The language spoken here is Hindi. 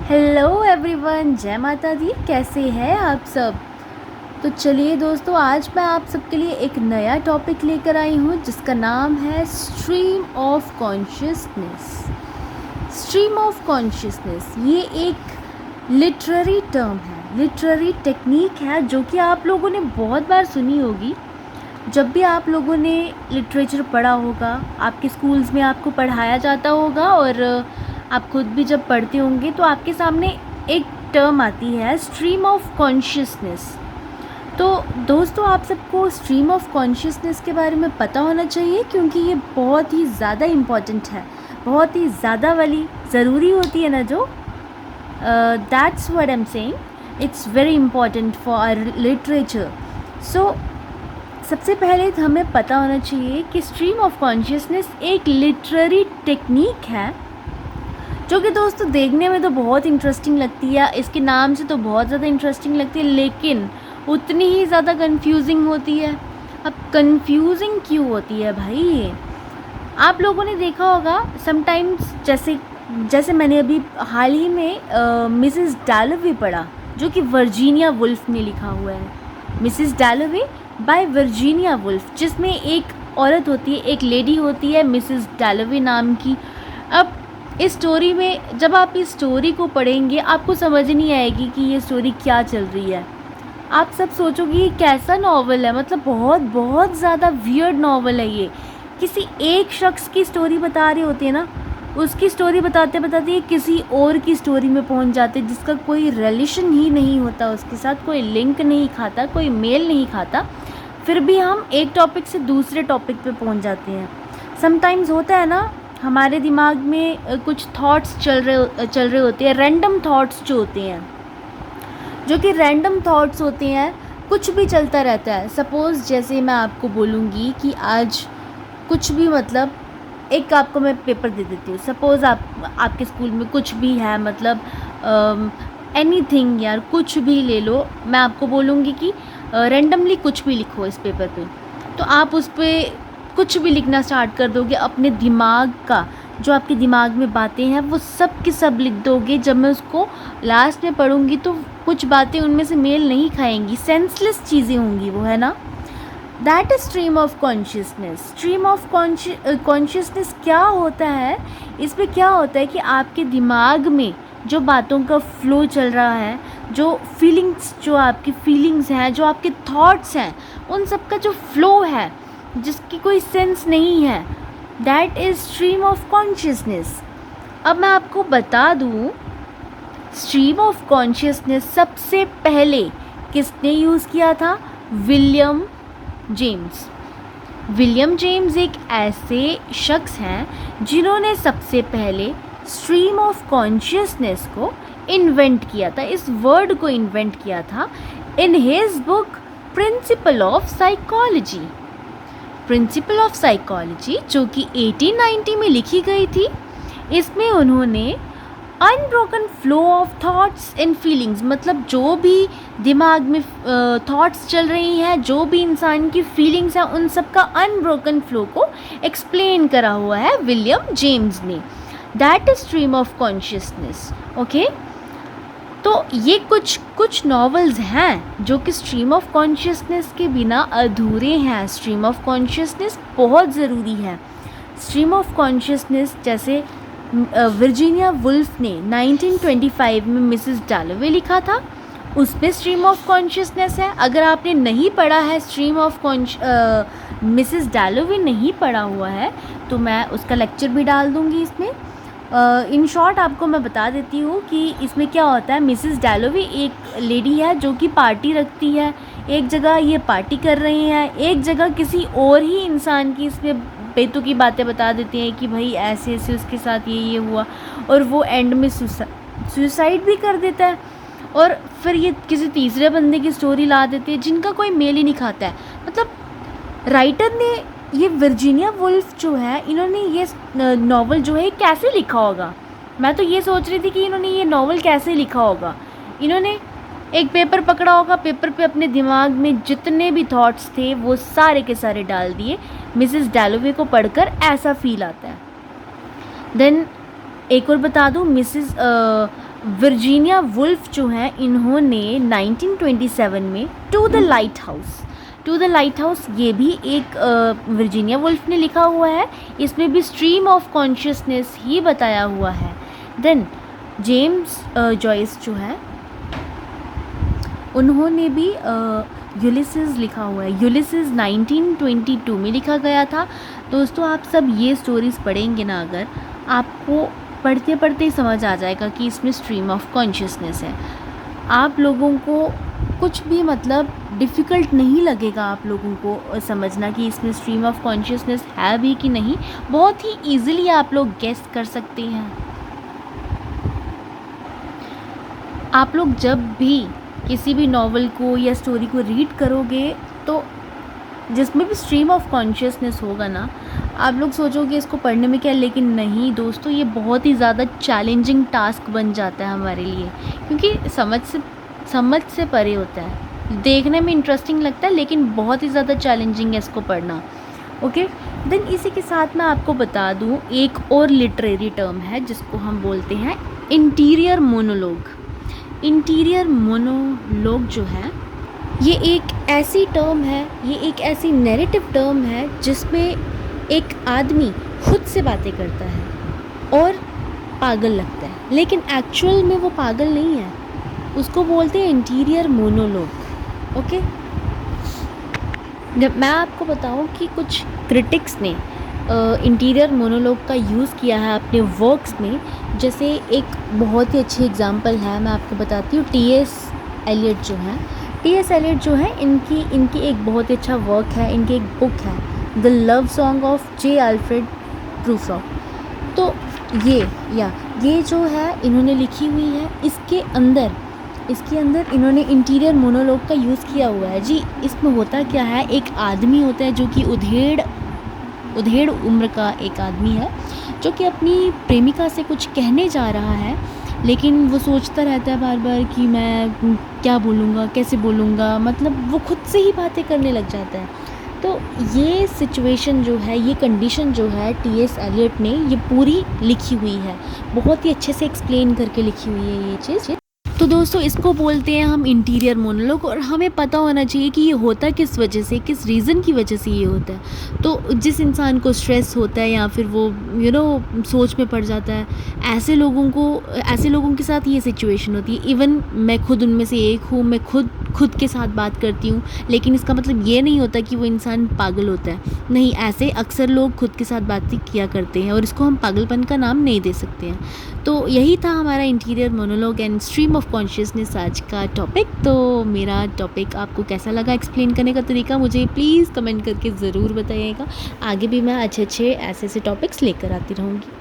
हेलो एवरीवन, जय माता दी। कैसे हैं आप सब? तो चलिए दोस्तों, आज मैं आप सबके लिए एक नया टॉपिक लेकर आई हूँ जिसका नाम है stream of consciousness. Stream of consciousness ये एक लिटरेरी टर्म है, लिटरेरी टेक्निक है जो कि आप लोगों ने बहुत बार सुनी होगी। जब भी आप लोगों ने लिटरेचर पढ़ा होगा, आपके स्कूल्स में आपको पढ़ाया जाता होगा और आप खुद भी जब पढ़ते होंगे तो आपके सामने एक टर्म आती है, स्ट्रीम ऑफ कॉन्शियसनेस। तो दोस्तों, आप सबको स्ट्रीम ऑफ कॉन्शियसनेस के बारे में पता होना चाहिए क्योंकि ये बहुत ही ज़्यादा इम्पॉर्टेंट है, बहुत ही ज़्यादा वाली ज़रूरी होती है ना जो। That's what I am saying, it's very important for our literature. So सबसे पहले तो हमें पता होना चाहिए कि स्ट्रीम ऑफ कॉन्शियसनेस एक लिटरेरी टेक्निक है जो कि दोस्तों देखने में तो बहुत इंटरेस्टिंग लगती है, इसके नाम से तो बहुत ज़्यादा इंटरेस्टिंग लगती है, लेकिन उतनी ही ज़्यादा कंफ्यूजिंग होती है। अब कंफ्यूजिंग क्यों होती है भाई? ये आप लोगों ने देखा होगा समटाइम्स, जैसे मैंने अभी हाल ही में मिसेस डैलोवे पढ़ा जो कि वर्जीनिया वुल्फ ने लिखा हुआ है। Mrs Dalloway by Virginia Woolf, जिसमें एक औरत होती है, एक लेडी होती है मिसेस डैलोवे नाम की। अब इस स्टोरी में जब आप इस स्टोरी को पढ़ेंगे आपको समझ नहीं आएगी कि ये स्टोरी क्या चल रही है। आप सब सोचोगे ये कैसा नावल है, मतलब बहुत बहुत ज़्यादा वियर्ड नावल है ये। किसी एक शख्स की स्टोरी बता रही होती है ना, उसकी स्टोरी बताते बताते ये किसी और की स्टोरी में पहुंच जाते जिसका कोई रिलेशन ही नहीं होता, उसके साथ कोई लिंक नहीं खाता, कोई मेल नहीं खाता, फिर भी हम एक टॉपिक से दूसरे टॉपिक पे पहुंच जाते हैं। समटाइम्स होता है ना, हमारे दिमाग में कुछ थॉट्स चल रहे होते हैं, रैंडम थॉट्स जो होते हैं, जो कि रैंडम थॉट्स होते हैं, कुछ भी चलता रहता है। सपोज़ जैसे मैं आपको बोलूँगी कि आज कुछ भी, मतलब एक आपको मैं पेपर दे देती हूँ। सपोज़ आपके स्कूल में कुछ भी है, मतलब एनीथिंग यार, कुछ भी ले लो। मैं आपको बोलूँगी कि रैंडमली कुछ भी लिखो इस पेपर पे, तो आप उस पर कुछ भी लिखना स्टार्ट कर दोगे। अपने दिमाग का जो आपके दिमाग में बातें हैं वो सब की सब लिख दोगे। जब मैं उसको लास्ट में पढ़ूंगी तो कुछ बातें उनमें से मेल नहीं खाएंगी, सेंसलेस चीज़ें होंगी वो, है ना। That is stream of consciousness. Stream of consciousness क्या होता है? इसमें क्या होता है कि आपके दिमाग में जो बातों का फ्लो चल रहा है, जो फीलिंग्स, जो आपकी फीलिंग्स हैं, जो आपके थॉट्स हैं, उन सब का जो फ्लो है जिसकी कोई सेंस नहीं है, that is stream of consciousness. अब मैं आपको बता दूँ, स्ट्रीम ऑफ कॉन्शियसनेस सबसे पहले किसने यूज़ किया था? William James. विलियम जेम्स एक ऐसे शख्स हैं जिन्होंने सबसे पहले स्ट्रीम ऑफ कॉन्शियसनेस को इन्वेंट किया था, इस वर्ड को इन्वेंट किया था in his book principle of psychology. Principle of psychology जो कि 1890 में लिखी गई थी। इसमें उन्होंने unbroken flow of thoughts and feelings, मतलब जो भी दिमाग में थॉट्स चल रही हैं, जो भी इंसान की फीलिंग्स हैं, उन सब का अनब्रोकन फ्लो को एक्सप्लेन करा हुआ है विलियम जेम्स ने। That is stream of consciousness. Okay, तो ये कुछ नॉवेल्स हैं जो कि स्ट्रीम ऑफ कॉन्शियसनेस के बिना अधूरे हैं। स्ट्रीम ऑफ कॉन्शियसनेस बहुत ज़रूरी है। स्ट्रीम ऑफ कॉन्शियसनेस जैसे वर्जीनिया वुल्फ ने 1925 में मिसेस डैलोवे लिखा था, उस पे स्ट्रीम ऑफ कॉन्शियसनेस है। अगर आपने नहीं पढ़ा है स्ट्रीम ऑफ मिसेस डैलोवे नहीं पढ़ा हुआ है तो मैं उसका लेक्चर भी डाल दूँगी इसमें। इन शॉर्ट आपको मैं बता देती हूँ कि इसमें क्या होता है। मिसेस डैलोवे एक लेडी है जो कि पार्टी रखती है। एक जगह ये पार्टी कर रही हैं, एक जगह किसी और ही इंसान की इसमें बेतुकी बातें बता देती हैं कि भाई ऐसे ऐसे उसके साथ ये हुआ, और वो एंड में सुसाइड भी कर देता है। और फिर ये किसी तीसरे बंदे की स्टोरी ला देती है जिनका कोई मेल ही नहीं खाता है। मतलब राइटर ने, ये वर्जीनिया वुल्फ जो है, इन्होंने ये नावल जो है कैसे लिखा होगा? मैं तो ये सोच रही थी कि इन्होंने ये नावल कैसे लिखा होगा। इन्होंने एक पेपर पकड़ा होगा, पेपर पे अपने दिमाग में जितने भी थॉट्स थे वो सारे के सारे डाल दिए। मिसेस डैलोवे को पढ़कर ऐसा फील आता है। देन एक और बता दूँ, मिसेस वर्जीनिया वुल्फ जो हैं इन्होंने 1927 में टू द लाइट हाउस ये भी एक वर्जीनिया वुल्फ ने लिखा हुआ है, इसमें भी स्ट्रीम ऑफ कॉन्शियसनेस ही बताया हुआ है। देन जेम्स जॉयस जो है उन्होंने भी यूलिसेस लिखा हुआ है। यूलिसेस 1922 में लिखा गया था। दोस्तों आप सब ये स्टोरीज़ पढ़ेंगे ना, अगर आपको पढ़ते पढ़ते ही समझ आ जाएगा कि इसमें स्ट्रीम ऑफ कॉन्शियसनेस है। आप लोगों को कुछ भी मतलब डिफ़िकल्ट नहीं लगेगा आप लोगों को समझना कि इसमें स्ट्रीम ऑफ कॉन्शियसनेस है भी कि नहीं। बहुत ही ईजिली आप लोग गेस कर सकते हैं। आप लोग जब भी किसी भी नॉवल को या स्टोरी को रीड करोगे तो जिसमें भी स्ट्रीम ऑफ कॉन्शियसनेस होगा ना, आप लोग सोचोगे इसको पढ़ने में क्या, लेकिन नहीं दोस्तों, ये बहुत ही ज़्यादा चैलेंजिंग टास्क बन जाता है हमारे लिए, क्योंकि समझ से परे होता है। देखने में इंटरेस्टिंग लगता है लेकिन बहुत ही ज़्यादा चैलेंजिंग है इसको पढ़ना। ओके, देन इसी के साथ मैं आपको बता दूँ एक और लिटरेरी टर्म है जिसको हम बोलते हैं इंटीरियर मोनोलॉग। इंटीरियर मोनोलॉग जो है ये एक ऐसी टर्म है, ये एक ऐसी नैरेटिव टर्म है जिसमें एक आदमी खुद से बातें करता है और पागल लगता है, लेकिन एक्चुअल में वो पागल नहीं है। उसको बोलते हैं इंटीरियर मोनोलॉग। ओके, जब मैं आपको बताऊं कि कुछ क्रिटिक्स ने इंटीरियर मोनोलॉग का यूज़ किया है अपने वर्क्स में, जैसे एक बहुत ही अच्छी एग्जांपल है, मैं आपको बताती हूँ। टी.एस. एलियट जो है इनकी एक बहुत ही अच्छा वर्क है, इनकी एक बुक है the love song of J. Alfred Prufrock. तो ये जो है इन्होंने लिखी हुई है, इसके अंदर इन्होंने इंटीरियर मोनोलॉग का यूज़ किया हुआ है जी। इसमें होता क्या है, एक आदमी होता है जो कि उधेड़ उम्र का एक आदमी है जो कि अपनी प्रेमिका से कुछ कहने जा रहा है, लेकिन वो सोचता रहता है बार बार कि मैं क्या बोलूँगा, कैसे बोलूँगा, मतलब वो खुद से ही बातें करने लग जाता है। तो ये सिचुएशन जो है, ये कंडीशन जो है, टी.एस. एलियट ने ये पूरी लिखी हुई है, बहुत ही अच्छे से एक्सप्लेन करके लिखी हुई है ये चीज़। तो दोस्तों इसको बोलते हैं हम इंटीरियर मोनोलॉग, और हमें पता होना चाहिए कि ये होता किस वजह से, किस रीज़न की वजह से ये होता है। तो जिस इंसान को स्ट्रेस होता है या फिर वो सोच में पड़ जाता है, ऐसे लोगों के साथ ये सिचुएशन होती है। इवन मैं खुद उनमें से एक हूँ, मैं खुद के साथ बात करती हूँ, लेकिन इसका मतलब ये नहीं होता कि वो इंसान पागल होता है। नहीं, ऐसे अक्सर लोग खुद के साथ बातचीत किया करते हैं और इसको हम पागलपन का नाम नहीं दे सकते हैं। तो यही था हमारा interior monologue and stream of consciousness आज का टॉपिक। तो मेरा टॉपिक आपको कैसा लगा, एक्सप्लेन करने का तरीका, मुझे प्लीज़ कमेंट करके ज़रूर बताइएगा। आगे भी मैं अच्छे ऐसे टॉपिक्स लेकर आती रहूँगी।